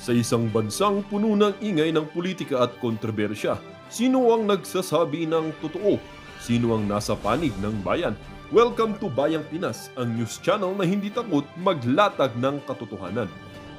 Sa isang bansang puno ng ingay ng politika at kontrobersya, sino ang nagsasabi ng totoo? Sino ang nasa panig ng bayan? Welcome to Bayang Pinas, ang news channel na hindi takot maglatag ng katotohanan.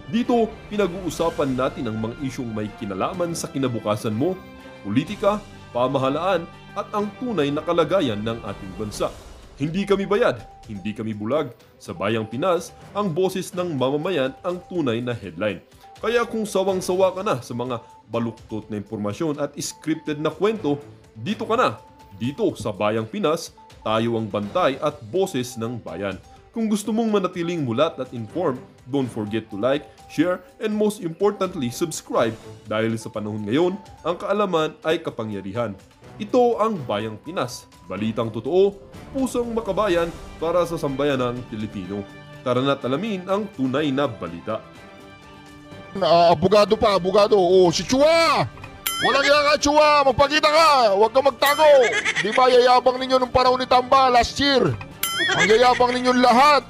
Dito, pinag-uusapan natin ang mga isyong may kinalaman sa kinabukasan mo, politika, pamahalaan at ang tunay na kalagayan ng ating bansa. Hindi kami bayad, hindi kami bulag. Sa Bayang Pinas, ang boses ng mamamayan ang tunay na headline. Kaya kung sawang-sawa ka na sa mga baluktot na impormasyon at scripted na kwento, dito ka na. Dito sa Bayang Pinas, tayo ang bantay at boses ng bayan. Kung gusto mong manatiling mulat at informed, don't forget to like, share, and most importantly, subscribe dahil sa panahon ngayon, ang kaalaman ay kapangyarihan. Ito ang Bayang Pinas, balitang totoo, pusong makabayan para sa sambayanang Pilipino. Tara na't alamin ang tunay na balita. Abogado pa, abogado. Oh, si Chua! Walang iya ka, Chua! Magpakita ka! Huwag kang magtago! Di ba yayabang ninyo nung panahon ni Tamba last year? Ang yayabang ninyong lahat!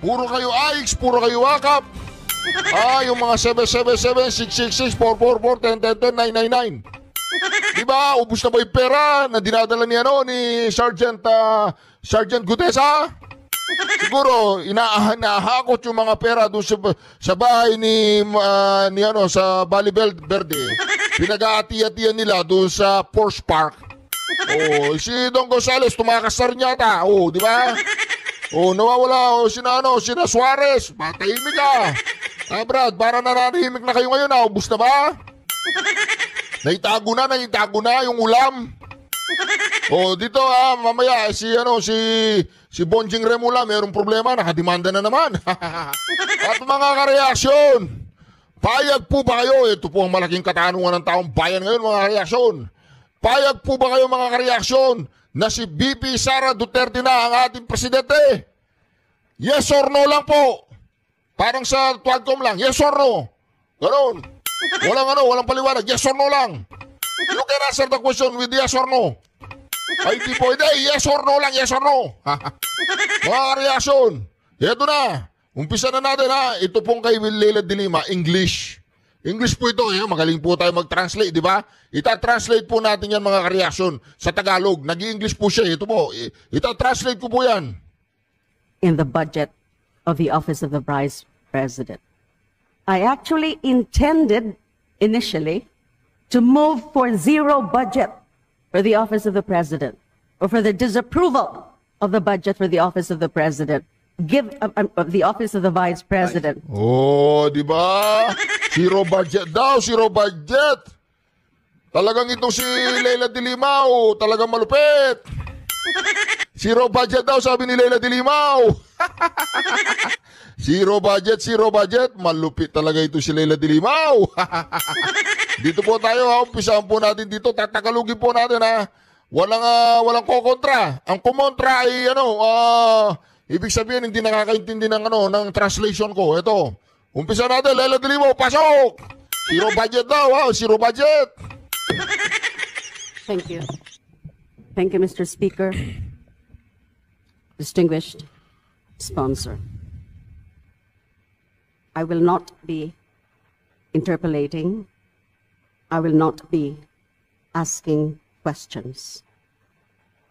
Puro kayo AIX, puro kayo wakap! Yung mga 777, 666, 444, 1010, 999. Di ba? Ubus na ba yung pera na dinadala ni Sergeant Gutesa? Siguro inahakot yung mga pera doon sa bahay ni sa Valle Verde. Pinag-aati-atian nila doon sa Porsche Park. Oh, si Don Gonzales tumakas na rin yata. Oh, di ba? Oh, nawawala sina Suarez. Matahimik ka. Brad, para nananahimik na kayo ngayon. Ubus na ba? Naitago na yung ulam. Oh, dito mamaya si Bonjing Remula mayroong problema, nakademanda na naman. At mga kareaksyon, payag po ba kayo? Ito po ang malaking katanungan ng taong bayan ngayon, mga kareaksyon. Payag po ba kayo, mga kareaksyon, na si VP Sara Duterte na ang ating presidente? Yes or no lang po. Parang sa Tuagcom lang, yes or no. Ganon. Walang paliwanag, yes or no lang. You can answer the question with yes or no. Ay, di po, hindi. Yes or no lang, yes or no. Mga reaksyon. Ito na. Umpisa na natin Ito pong kay Leila de Lima, English. English po ito. Magaling po tayo mag-translate, di ba? Ita-translate po natin yan, mga reaksyon, sa Tagalog. Nag-i-English po siya. Ito po. Ita-translate ko po yan. In the budget of the Office of the Vice President, I actually intended initially to move for zero budget for the Office of the President, or for the disapproval of the budget for the Office of the President, the Office of the Vice President. Oh, di ba? Zero budget daw, zero budget. Talagang itong si Leila de Lima, talagang malupit. Zero budget daw, sabi ni Leila de Lima. Zero budget. Malupit talaga ito si Leila de Lima. Dito po tayo, umpisahan po natin dito. Tatagalugin po natin walang kokontra. Ang kumontra ay ibig sabihin hindi nakakaintindi ng translation ko. Ito. Umpisa natin, Leila de Lima, pasok. Zero budget daw, zero budget. Thank you. Thank you, Mr. Speaker. Distinguished sponsor. I will not be interpolating. I will not be asking questions.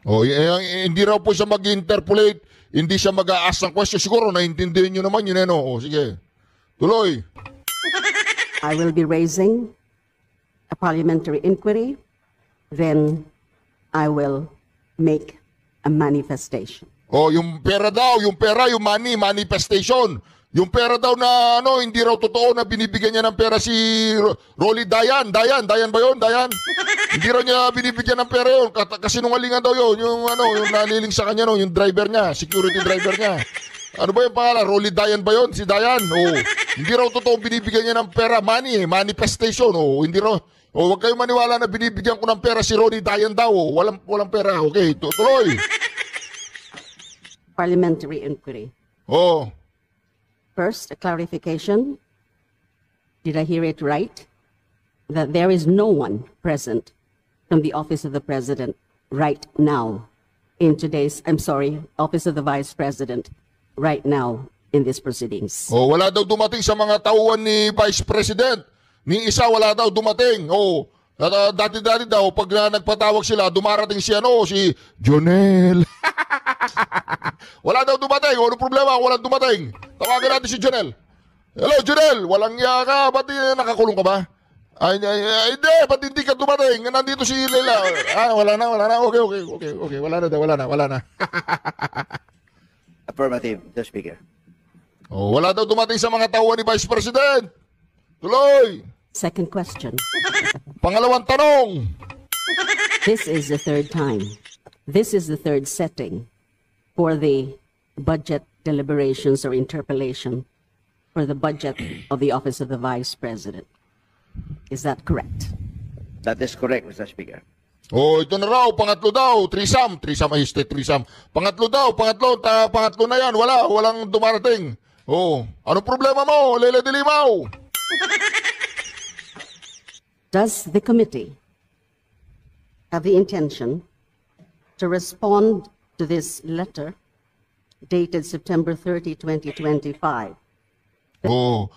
Hindi raw po siya mag-interpolate, hindi siya mag-a-ask ng question. Siguro naintindihan nyo naman yun. Sige, tuloy. I will be raising a parliamentary inquiry. Then I will make a manifestation. Yung pera daw, yung money, manifestation. Yung pera daw na hindi raw totoo na binibigyan niya ng pera si Rolly Dayan ba yun? Dayan? Hindi raw niya binibigyan ng pera yun. Kasinungalingan daw yun. Yung naliling sa kanya yung driver niya, security driver niya. Ano ba yung pangalan? Rolly Dayan ba yun? Si Dayan? Hindi raw totoo binibigyan niya ng pera. Money, manifestation. Hindi raw. Huwag kayong maniwala na binibigyan ko ng pera si Rolly Dayan daw. Walang pera. Okay, tuloy. Parliamentary inquiry. First, a clarification. Did I hear it right? That there is no one present from the Office of the President right now in today's, Office of the Vice President right now in these proceedings. Oh, wala daw dumating sa mga tauhan ni Vice President. Ni isa wala daw dumating. Oh, dati-dati daw pag nagpatawag sila, dumarating si si Jonel. Wala daw dumating. Ano problema? Walang dumating. Tawagan natin si Jonel. Hello, Jonel. Walang iya ka. Ba't nakakulong ka ba? Hindi. Ba't hindi ka dumating? Nandito si Leila. Wala na. Okay. Wala na. Affirmative, Mr. Speaker. Oh, wala daw dumating sa mga tauhan ni Vice President. Tuloy. Second question. Pangalawang tanong. This is the third time. This is the third setting for the budget deliberations or interpellation for the budget of the Office of the Vice President. Is that correct? That is correct, Mr. Speaker. Oh, ito na raw, pangatlo daw, threesome threesome. Pangatlo na yan, walang dumarating. Oh, ano problema mo, Lele Dilimaw? Does the committee have the intention to respond to this letter dated September 30, 2025? Oh,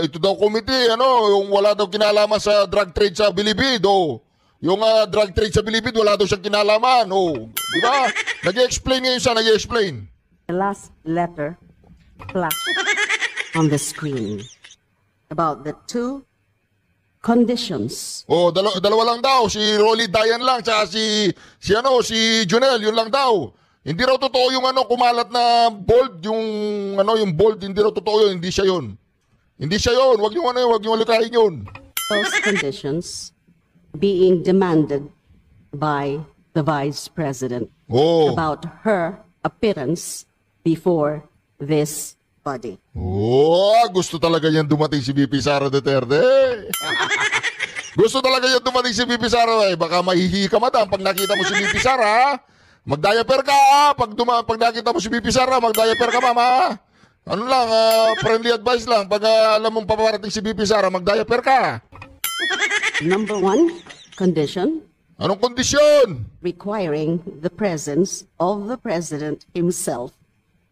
ito daw committee, yung wala daw kinalaman sa drug trade sa Bilibid, Yung drug trade sa Bilibid, wala daw siyang kinalaman, Di ba? Nag-explain ngayon siya, nag-explain. The last letter flashed on the screen about the two conditions. Oh, dalawa lang daw, si Rolly Dayan lang, tsaka si Junel, yun lang daw. Hindi raw totoo yung kumalat na bold, yung bold, hindi raw totoo yun, hindi siya yun. Wag niyo alikahin yun. Those conditions being demanded by the Vice President about her appearance before this body. Gusto talaga yan dumating si VP Sara Duterte. Gusto talaga yan dumating si VP Sara. Baka mahihihi ka, madam, pag nakita mo si VP Sara. Mag-diaper ka, pag nakita mo si VP Sara, mag-diaper ka, mama. Ano lang, friendly advice lang. Pag alam mong paparating si VP Sara, mag-diaper ka. Number one condition. Anong kondisyon? Requiring the presence of the President himself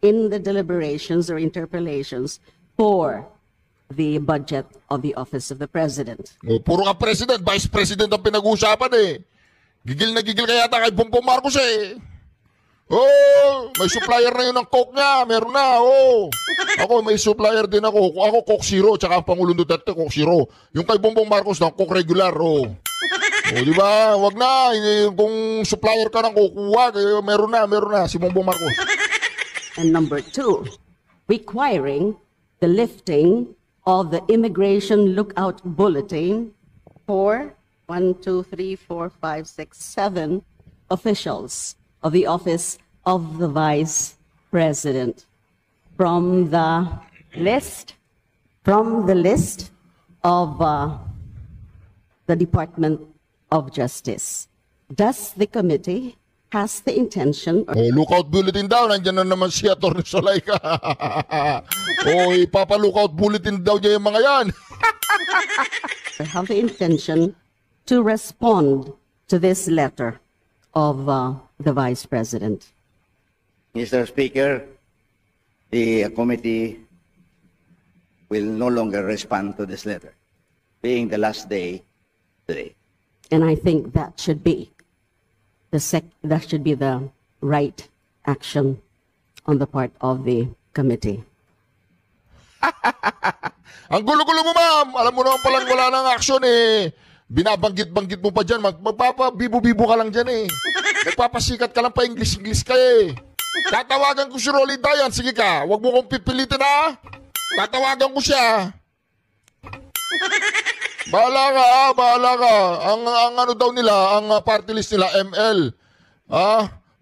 in the deliberations or interpellations for the budget of the Office of the President. Puro ka President, Vice President ang pinag-uusapan Gigil na gigil kaya yata kay Bongbong Marcos may supplier na yun ng Coke niya, meron na, Ako, may supplier din ako. Ako, Coke Zero, tsaka ang Pangulong Duterte, Coke Zero. Yung kay Bongbong Marcos ng Coke Regular, di ba? Wag na, kung supplier ka ng Coke, meron na, si Bongbong Marcos. And number two, requiring the lifting of the Immigration Lookout Bulletin for 7 officials of the Office of the Vice President from the list of the Department of Justice. Does the committee has the intention lookout bulletin daw, nandiyan na naman si Atty. Solayka. Ipapa-lookout bulletin daw niya yung mga yan. have the intention to respond to this letter of the Vice President? Mr. Speaker, the committee will no longer respond to this letter, being the last day today. And I think that should be the right action on the part of the committee. Ang gulo-gulo mo, ma'am. Alam mo naman palang wala nang action Binabanggit-banggit mo pa dyan. Magpapabibo-bibo ka lang dyan Nagpapasikat ka lang pa English-English ka Tatawagan ko si Rolly Dayan. Sige ka, wag mo kong pipilitin Tatawagan ko siya. Bahala ka. Ang ano daw nila, ang party list nila, ML.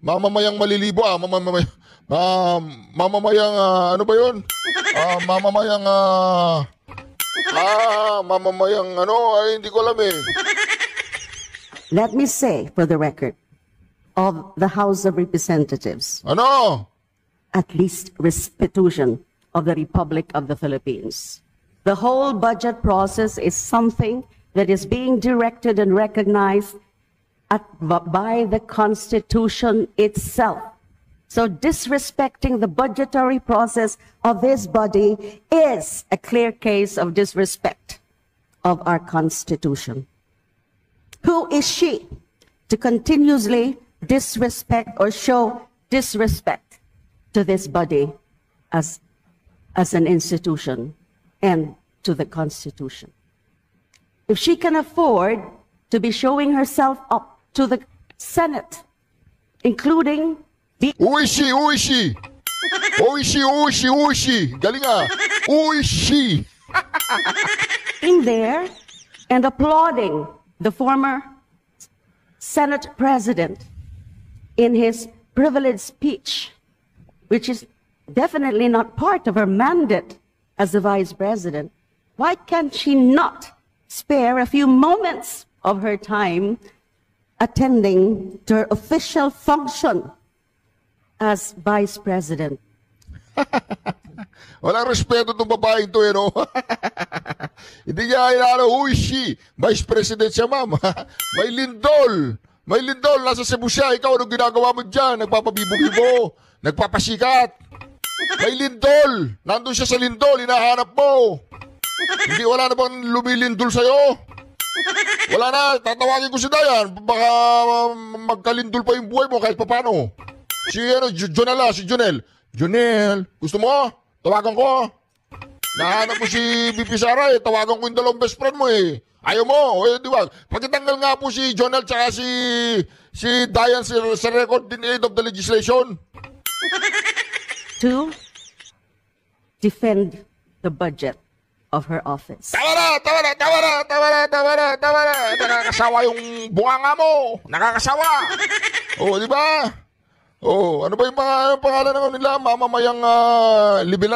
Mamamayang malilibo, mamamayang, ano ba yun? Mamamayang, hindi ko alam Let me say, for the record, of the House of Representatives, at least restitution of the Republic of the Philippines. The whole budget process is something that is being directed and recognized by the Constitution itself. So disrespecting the budgetary process of this body is a clear case of disrespect of our Constitution. Who is she to continuously disrespect or show disrespect to this body as an institution and to the Constitution? If she can afford to be showing herself up to the Senate, including the... Who is she? Who is she? Who is she? Who is she? Who is she? Galing ah. Who is she? in there and applauding the former Senate President in his privileged speech, which is definitely not part of her mandate as the Vice President, why can't she not spare a few moments of her time attending to her official function as Vice President? Walang respeto itong babaeng to, no? Hindi niya inalo, who is she? Vice President siya, ma'am. May lindol. May lindol. Nasa Cebu siya. Ikaw, anong ginagawa mo dyan? Nagpapabibo-bibo. Nagpapasikat. May lindol. Nandun siya sa lindol. Hinahanap mo. Hindi, wala na bang lumilindol sa'yo? Wala na. Tatawagin ko si Dayan. Baka magkalindol pa yung buhay mo kahit papano. Si Jonel, si Jonel. Jonel, gusto mo? Tawagan ko. Nahanap mo si BP Sara eh. Tawagan ko yung dalawang best friend mo eh. Ayaw mo. Eh, di ba? Pagkitanggal nga po si Jonel tsaka si Dayan sa record in aid of the legislation. To defend the budget of her office. Tawa na! Nakakasawa yung bunganga mo. Nakakasawa. Oh, di ba? Oh, ano ba yung pangalan ng nila? Mamamayang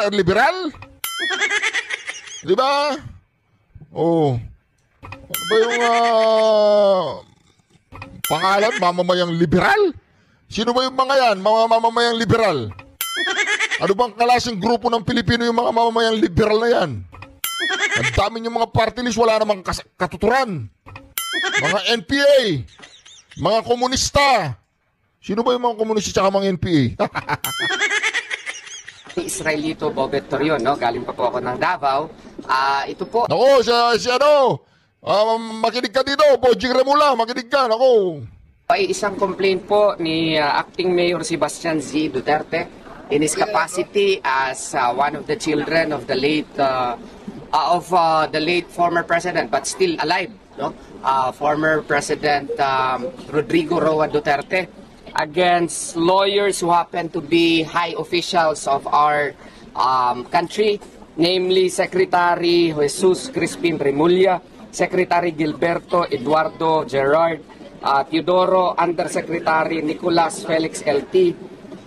liberal? Di ba? Oh. Ano ba yung pangalan? Mamamayang liberal? Sino ba yung mga yan? Mga mamamayang liberal? Ano bang klaseng grupo ng Pilipino yung mga mamamayang liberal na yan? Ang dami yung mga party list, wala namang katuturan. Mga NPA, mga komunista. Sino ba yung mga komunista at mga NPA? Israelito Bobet Torion, no? Galing pa po ako ng Davao. Ito po. Ako, si ano, makinig ka dito, Pojing Remula, makinig ka, ako. Ay isang complaint po ni Acting Mayor Sebastian Z. Duterte in his capacity as one of the children of the late former president, but still alive, no? Former President Rodrigo Roa Duterte, against lawyers who happen to be high officials of our country, namely Secretary Jesus Crispin Remulla, Secretary Gilberto Eduardo Gerard, Teodoro Undersecretary Nicolas Felix LT,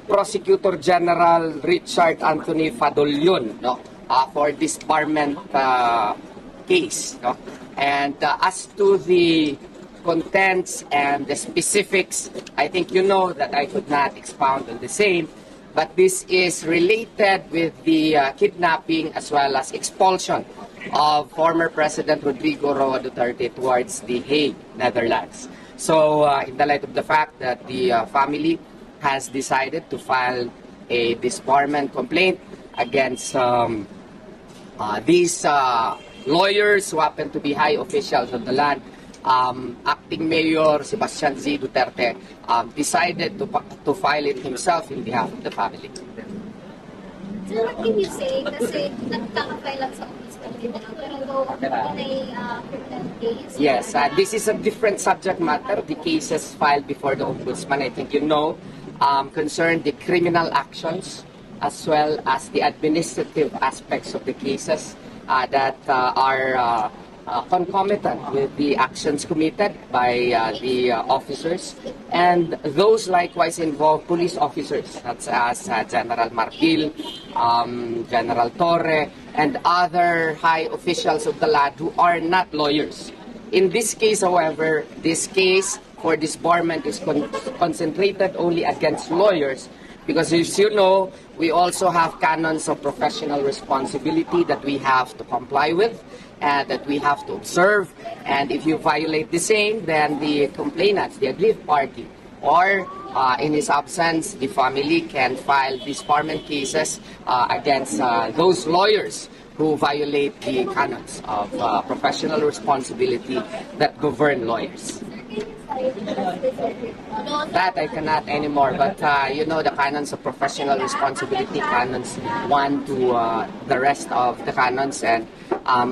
Prosecutor General Richard Anthony Fadolion, no, for disbarment case, no? And as to the contents and the specifics, I think you know that I could not expound on the same, but this is related with the kidnapping as well as expulsion of former President Rodrigo Roa Duterte towards The Hague, Netherlands. So in the light of the fact that the family has decided to file a disbarment complaint against these lawyers who happen to be high officials of the land, Acting Mayor Sebastian Z. Duterte decided to file it himself in behalf of the family. So what can you say? Kasi nagkaka-file lang sa office kanina, pero criminal case? Yes, this is a different subject matter. The cases filed before the Ombudsman, I think you know, concern the criminal actions as well as the administrative aspects of the cases that are concomitant with the actions committed by the officers, and those likewise involve police officers such as General Martil, General Torre, and other high officials of the land who are not lawyers. In this case, however, this case for disbarment is concentrated only against lawyers, because as you know, we also have canons of professional responsibility that we have to comply with, that we have to observe, and if you violate the same, then the complainants, the aggrieved party, or In his absence, the family can file disbarment cases against those lawyers who violate the canons of professional responsibility that govern lawyers. That I cannot anymore, but the canons of professional responsibility, canons 1 to the rest of the canons, and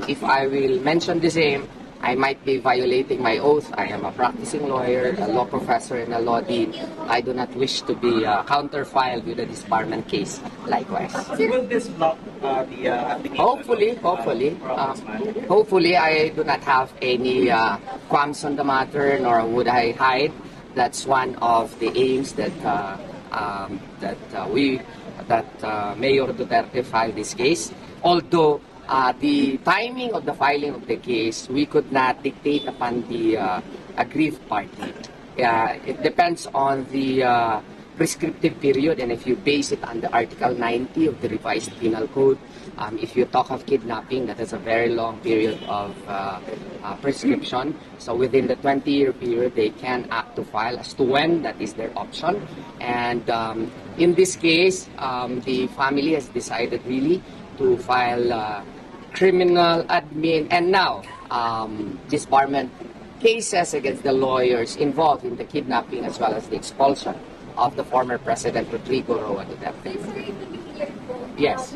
if I will mention the same, I might be violating my oath. I am a practicing lawyer, a law professor, and a law dean. I do not wish to be counter-filed with a disbarment case likewise. Will this block the application? Hopefully, I do not have any qualms on the matter, nor would I hide. That's one of the aims that Mayor Duterte filed this case. Although the timing of the filing of the case, we could not dictate upon the aggrieved party. It depends on the prescriptive period, and if you base it on the Article 90 of the revised penal code, if you talk of kidnapping, that is a very long period of prescription. So within the 20-year period, they can act to file. As to when, that is their option. And in this case, the family has decided really to file criminal, admin, and now disbarment cases against the lawyers involved in the kidnapping as well as the expulsion of the former President Rodrigo Roa Duterte. Yes.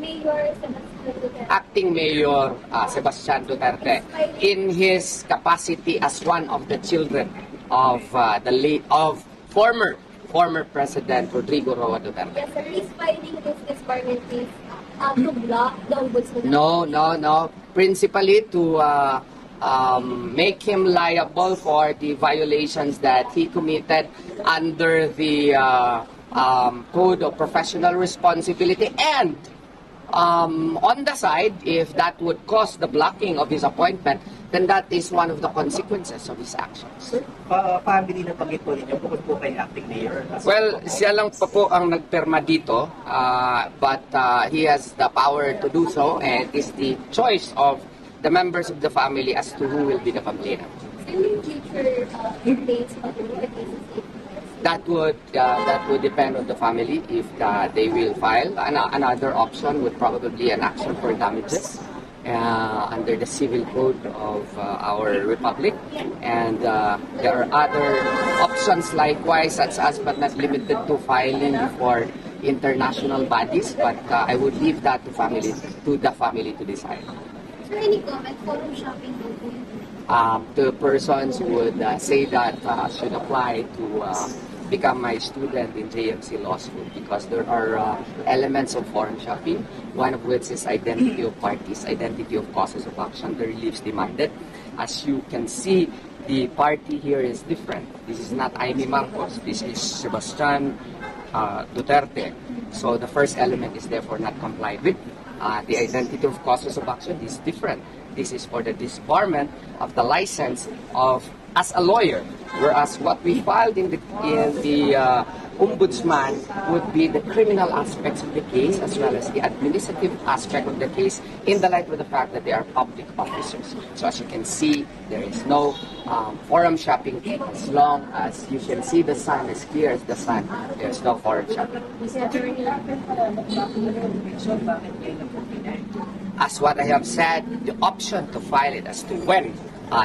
Acting Mayor Sebastian Duterte, in his capacity as one of the children of former President Rodrigo Roa Duterte. Yes, sir. He's filing this disbarment case to block the ombudsman. No. Principally to make him liable for the violations that he committed under the Code of Professional Responsibility, and on the side, if that would cause the blocking of his appointment, then that is one of the consequences of his actions. Family na pangit po ninyo bukod po kay acting mayor. Well, siya lang pa po ang nagperma dito, but he has the power to do so, and it is the choice of the members of the family as to who will be the complainant. Any future complaints about the cases? That would depend on the family if they will file. Another option would probably be an action for damages under the civil code of our republic, and there are other options likewise, such as but not limited to filing for international bodies. But I would leave that to the family to decide. Is there any comment forum shopping? The persons would say that should apply to become my student in JMC Law School, because there are elements of forum shopping, one of which is identity of parties, identity of causes of action, the reliefs demanded. As you can see, the party here is different. This is not Amy Marcos, this is Sebastian Duterte. So the first element is therefore not complied with. The identity of causes of action is different. This is for the disbarment of the license of as a lawyer, whereas what we filed in the ombudsman would be the criminal aspects of the case as well as the administrative aspect of the case, in the light of the fact that they are public officers. So as you can see, there is no forum shopping. As long as you can see the sun as clear as the sun, there is no forum shopping. As what I have said, the option to file it as to when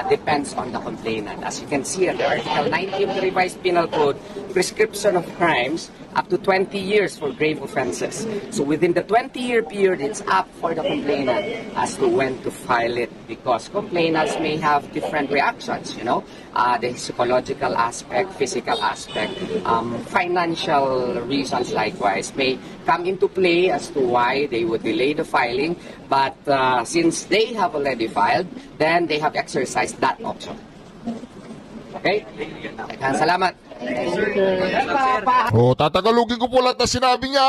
depends on the complainant. As you can see at the Article 90 of the revised penal code, prescription of crimes up to 20 years for grave offenses. So within the 20-year period, it's up for the complainant as to when to file it, because complainants may have different reactions, the psychological aspect, physical aspect, financial reasons likewise may come into play as to why they would delay the filing. But since they have already filed, then they have exercised that option. Okay? Salamat. Tatagalugin ko po lahat na sinabi niya.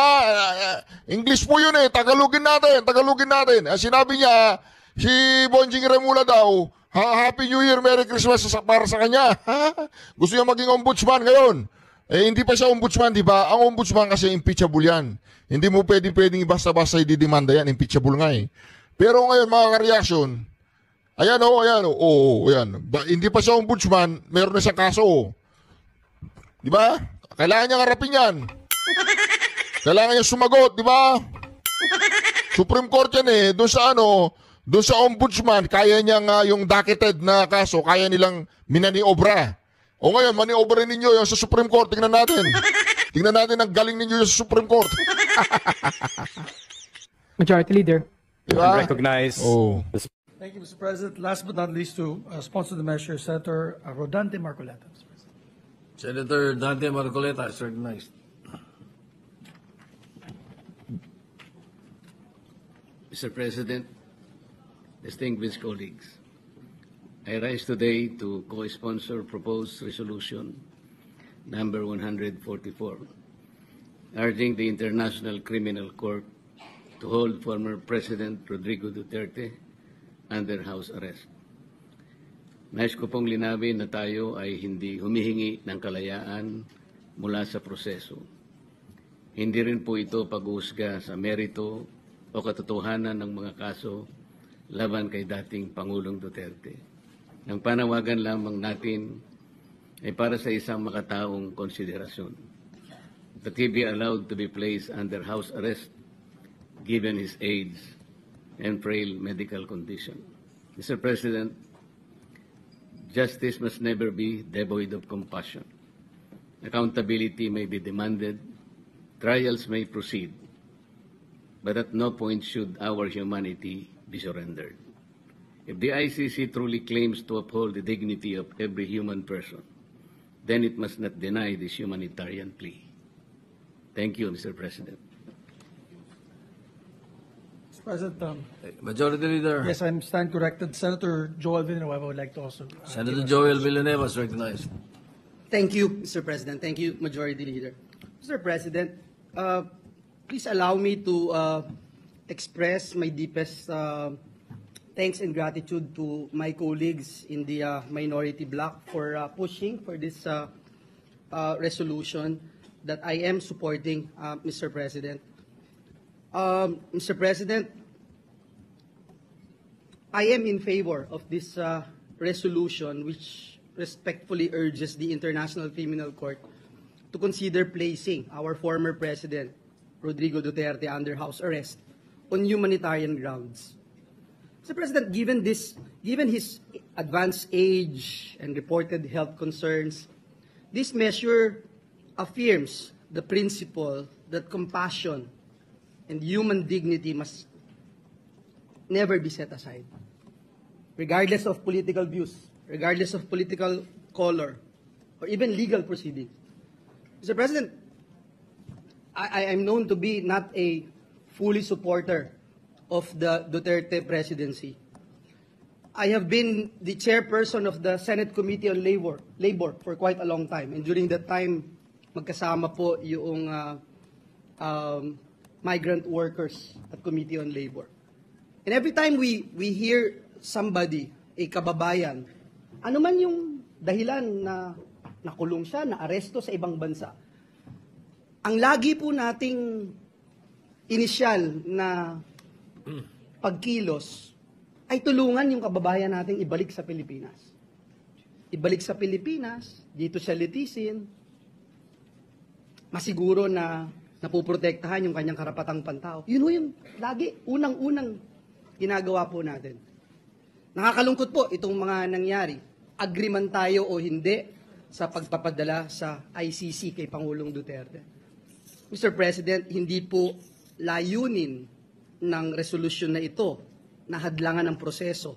English po yun Tagalugin natin. Sinabi niya, si Bonjing Remula daw, Happy New Year, Merry Christmas para sa kanya. Gusto niya maging ombudsman ngayon. Hindi pa siya ombudsman, di ba? Ang ombudsman kasi impeachable yan. Hindi mo pwedeng basta-basta ididemanda yan. Impeachable nga Pero ngayon, mga ka-reaction, ayan. Hindi pa siya ombudsman, meron na siyang kaso. Di ba? Kailangan niyang harapin yan. Kailangan niya sumagot, di ba? Supreme Court yan eh. Doon sa ombudsman, kaya niyang yung docketed na kaso, kaya nilang minaniobra. O ngayon, maniobra ninyo yung sa Supreme Court. Tingnan natin. Tingnan natin ang galing ninyo sa Supreme Court. Majority Leader. Diba? Recognize. Oh. Thank you, Mr. President. Last but not least, to sponsor the measure, Senator Rodante Marcoleta. Mr. President. Senator Dante Marcoleta is recognized. Mr. President, distinguished colleagues, I rise today to co-sponsor proposed resolution number 144, urging the International Criminal Court to hold former President Rodrigo Duterte under house arrest. Nais ko pong linawin na tayo ay hindi humihingi ng kalayaan mula sa proseso. Hindi rin po ito pag-uusga sa merito o katotohanan ng mga kaso laban kay dating Pangulong Duterte. Ang panawagan lamang natin ay para sa isang makataong konsiderasyon, that he be allowed to be placed under house arrest given his age and frail medical condition. Mr. President, justice must never be devoid of compassion. Accountability may be demanded, trials may proceed, but at no point should our humanity be surrendered. If the ICC truly claims to uphold the dignity of every human person, then it must not deny this humanitarian plea. Thank you, Mr. President. Mr. President, Majority Leader. yes, I'm stand corrected. Senator Joel Villanueva would like to also. Senator Joel Villanueva is recognized. Thank you, Mr. President. Thank you, Majority Leader. Mr. President, please allow me to express my deepest thanks and gratitude to my colleagues in the minority bloc for pushing for this resolution that I am supporting, Mr. President. Mr. President, I am in favor of this resolution which respectfully urges the International Criminal Court to consider placing our former President, Rodrigo Duterte, under house arrest on humanitarian grounds. Mr. President, given his advanced age and reported health concerns, this measure affirms the principle that compassion and human dignity must never be set aside, regardless of political views, regardless of political color, or even legal proceedings. Mr. President, I am known to be not a fully supporter of the Duterte presidency. I have been the chairperson of the Senate Committee on Labor for quite a long time. And during that time, magkasama po yung migrant workers at Committee on Labor. And every time we hear somebody, a kababayan, ano man yung dahilan na nakulong siya, na aresto sa ibang bansa, ang lagi po nating inisyal na pagkilos ay tulungan yung kababayan nating ibalik sa Pilipinas. Ibalik sa Pilipinas, dito siya litisin, masiguro na napuprotektahan yung kanyang karapatang pantao. Yun yung lagi, unang-unang ginagawa po natin. Nakakalungkot po itong mga nangyari. Agree man tayo o hindi sa pagpapadala sa ICC kay Pangulong Duterte. Mr. President, hindi po layunin ng resolusyon na ito na hadlangan ng proseso.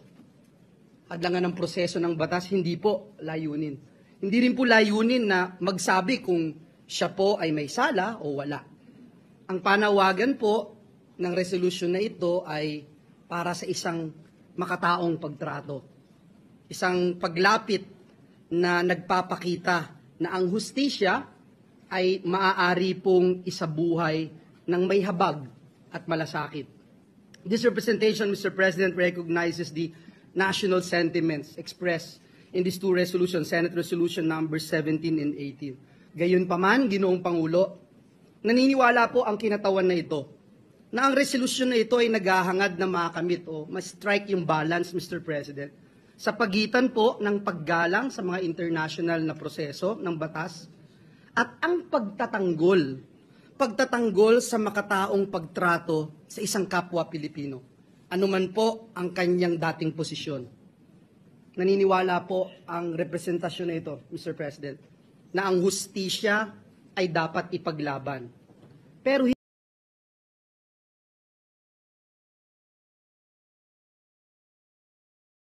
Hadlangan ng proseso ng batas, hindi po layunin. Hindi rin po layunin na magsabi kung siya po ay may sala o wala. Ang panawagan po ng resolusyon na ito ay para sa isang makataong pagtrato. Isang paglapit na nagpapakita na ang hustisya ay maaari pong isabuhay ng may habag at malasakit. This representation, Mr. President, recognizes the national sentiments expressed in these two resolutions, Senate Resolution number 17 and 18. Gayunpaman, Ginoong Pangulo, naniniwala po ang kinatawan na ito na ang resolusyon na ito ay naghahangad na makamit o ma-strike yung balance, Mr. President, sa pagitan po ng paggalang sa mga international na proseso ng batas at ang pagtatanggol sa makataong pagtrato sa isang kapwa Pilipino, anuman po ang kanyang dating posisyon. Naniniwala po ang representasyon na ito, Mr. President, na ang hustisya ay dapat ipaglaban. Pero